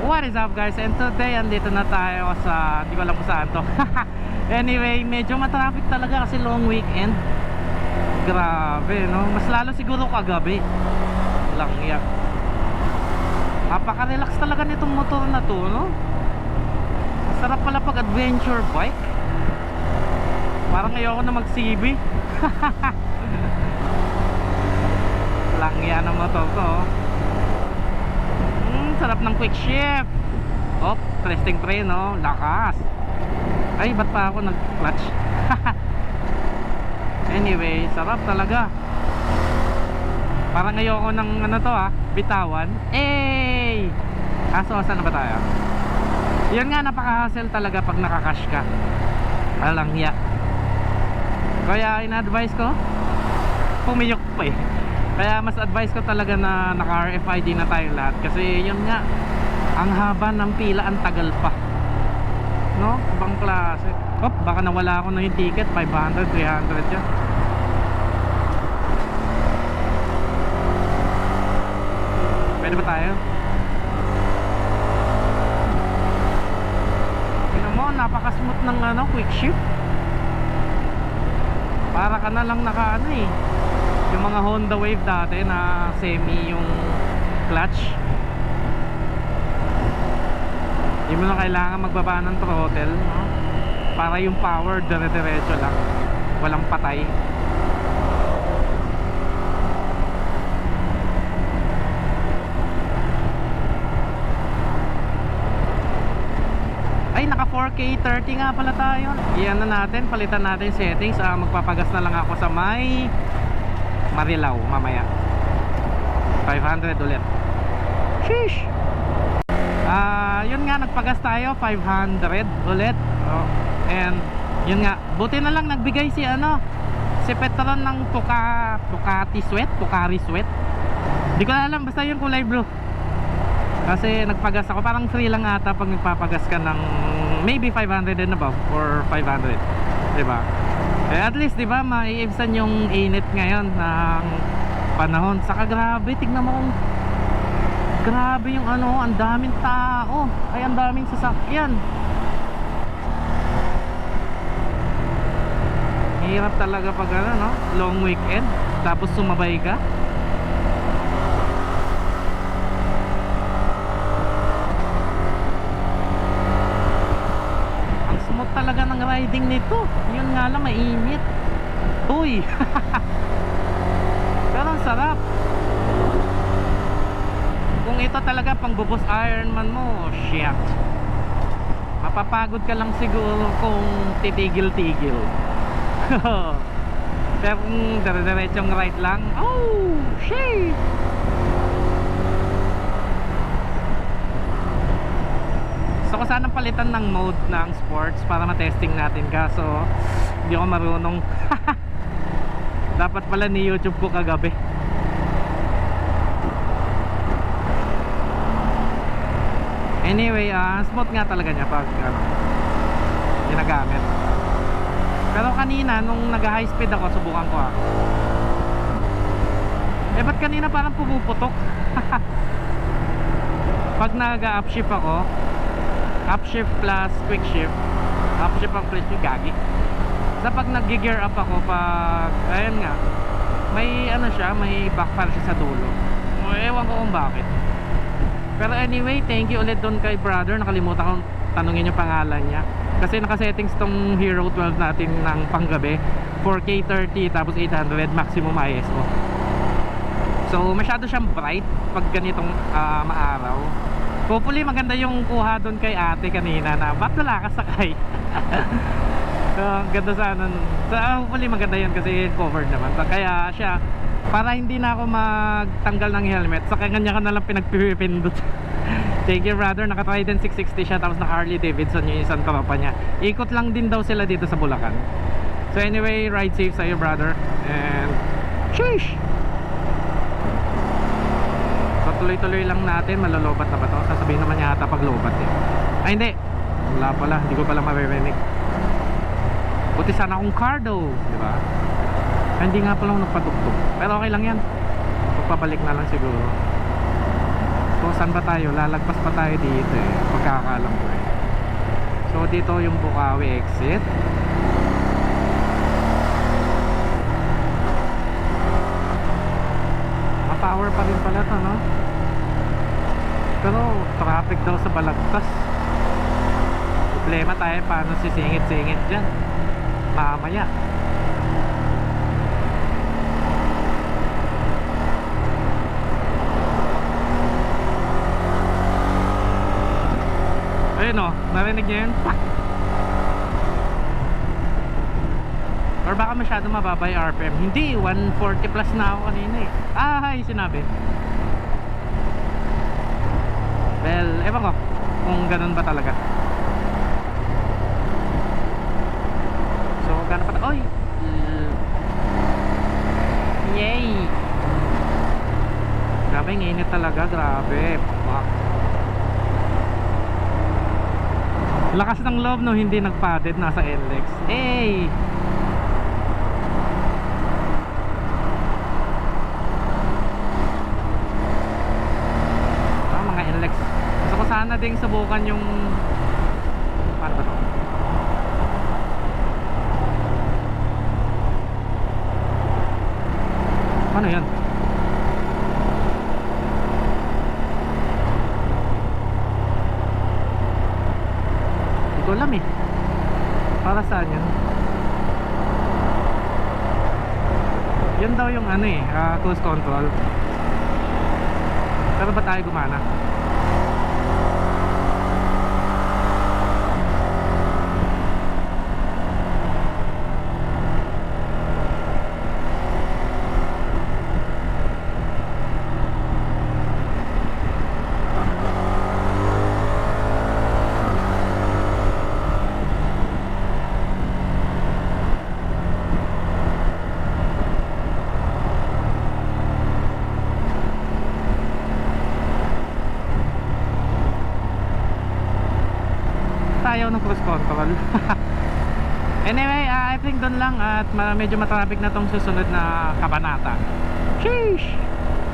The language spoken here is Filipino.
What is up guys, and today andito na tayo sa, di ko alam kung saan to. Anyway, medyo matraffic talaga kasi long weekend. Grabe no, mas lalo siguro kagabi lang yan. Napaka-relax talaga nitong motor na to no. Sarap pala pag adventure bike. Parang ayoko na mag-CB. Lang yan ang motor ko. Sarap ng quick shift. Oh, resting tray no, lakas. Ay, ba't pa ako nag-clutch? Anyway, sarap talaga. Parang ayoko ng ano to bitawan. Eh, kaso saan na ba tayo? Yun nga, napaka-hassle talaga pag nakakash ka. Alang ya. Kaya in-advise ko, pumiyok pa eh. Kaya mas advice ko talaga na naka-RFID na tayo lahat. Kasi yun nga, ang haba ng pila, ang tagal pa no, ibang klase. Op, baka nawala ako na yung ticket, 500, 300 yan. Pwede ba tayo? Tingnan mo, napaka-smooth ng ano, quick shift. Para ka na lang naka ano eh, yung mga Honda Wave dati na semi yung clutch. Hindi mo na kailangan magbaba ng throttle no? Para yung power dire-diretso lang, walang patay. Ay, naka 4K 30 nga pala tayo. Iyan na natin, palitan natin settings. Magpapagas na lang ako sa may Marilao mamaya. 500 ulit. Sheesh. Yun nga, nagpagas tayo 500 ulit. And yun nga, buti na lang nagbigay si Petron ng Ducati Sweat, Pocari Sweat. Di ko alam, basta yung kulay blue. Kasi nagpagas ako, parang free lang ata pag nagpapagas ka ng maybe 500 and above or 500, diba? Eh, at least diba, maiibsan yung init ngayon ng panahon. Saka grabe, tignan mo kung grabe yung ang daming tao, ay ang daming sasakyan. Hirap talaga pag no, long weekend tapos sumabay ka. Ang smooth talaga ng riding nito. Yun nga lang, mainit. Uy. Pero ang sarap. Kung ito talaga pang bubos Ironman mo, shit, mapapagod ka lang siguro kung titigil-tigil. Pero kung dire-diretsong right lang, oh shit. Gusto ko sanang palitan ng mode ng sports para matesting natin, kaso hindi ako marunong. Dapat pala ni YouTube ko kagabi. Anyway, smooth nga talaga niya pag ginagamit. Pero kanina nung nag-high speed ako, subukan ko eh, ba't kanina parang pumuputok? Pag nag-upshift ako, upshift plus quick shift, upshift ang quick shift, gagi. Sa pag nag-gear up ako, pag ayun nga, may siya, may backfire siya sa dulo. Ewan ko kung bakit. Pero anyway, thank you ulit doon kay brother. Nakalimutan kong tanungin yung pangalan niya. Kasi nakasettings tong Hero 12 natin ng panggabi, 4K 30 tapos 800 maximum ISO. So masyado siyang bright pag ganitong maaraw. Hopefully maganda yung kuha doon kay ate kanina na ba't wala ka sakay. So ganda sana. So hopefully maganda yun kasi covered naman. So, kaya siya, para hindi na ako magtanggal ng helmet, sa kanya ka na lang pinagpipindot. Thank you brother. Naka-Trident 660 siya, tapos naka Harley Davidson yung isang tropa niya. Ikot lang din daw sila dito sa Bulacan. So anyway, ride safe sa'yo brother. And sheesh. So tuloy-tuloy lang natin. Malolobat na ba to? Sasabihin naman niya ata pag lobat eh. Ay hindi, wala pala, hindi ko pala maririnig. Buti sana akong cardo, diba? Hindi nga pala ako nagpatugtog. Pero okay lang yan, magpabalik na lang siguro. So saan ba tayo? Lalagpas pa tayo dito eh, pagkakalam ko eh. So dito yung Bukawi exit. Ma-power pa rin pala to, no? Pero traffic daw sa Balagtas. Problema tayo paano sisingit-singit dyan mamaya. Ayun o, narinig niyo yun? Pak! Or baka masyado mababa yung RPM. Hindi, 140 plus na ako kanina eh. Ay, sinabi. Well, ewan ko kung ganun ba talaga. So, ganun pa. Oy! Yay! Grabe, ang init talaga. Grabe. Fuck. Lakas ng loob no, hindi nagpadded, nasa NLEX. Hey! Mga NLEX. Gusto ko sana ding subukan yung paano ba to? Ano yan? Hindi ko alam eh. Para saan yun? Yun daw yung ano eh, cruise control. Pero ba tayo gumana? Ayaw ng cruise control. Anyway, I think doon lang at medyo matraffic na tong susunod na kabanata. Sheesh!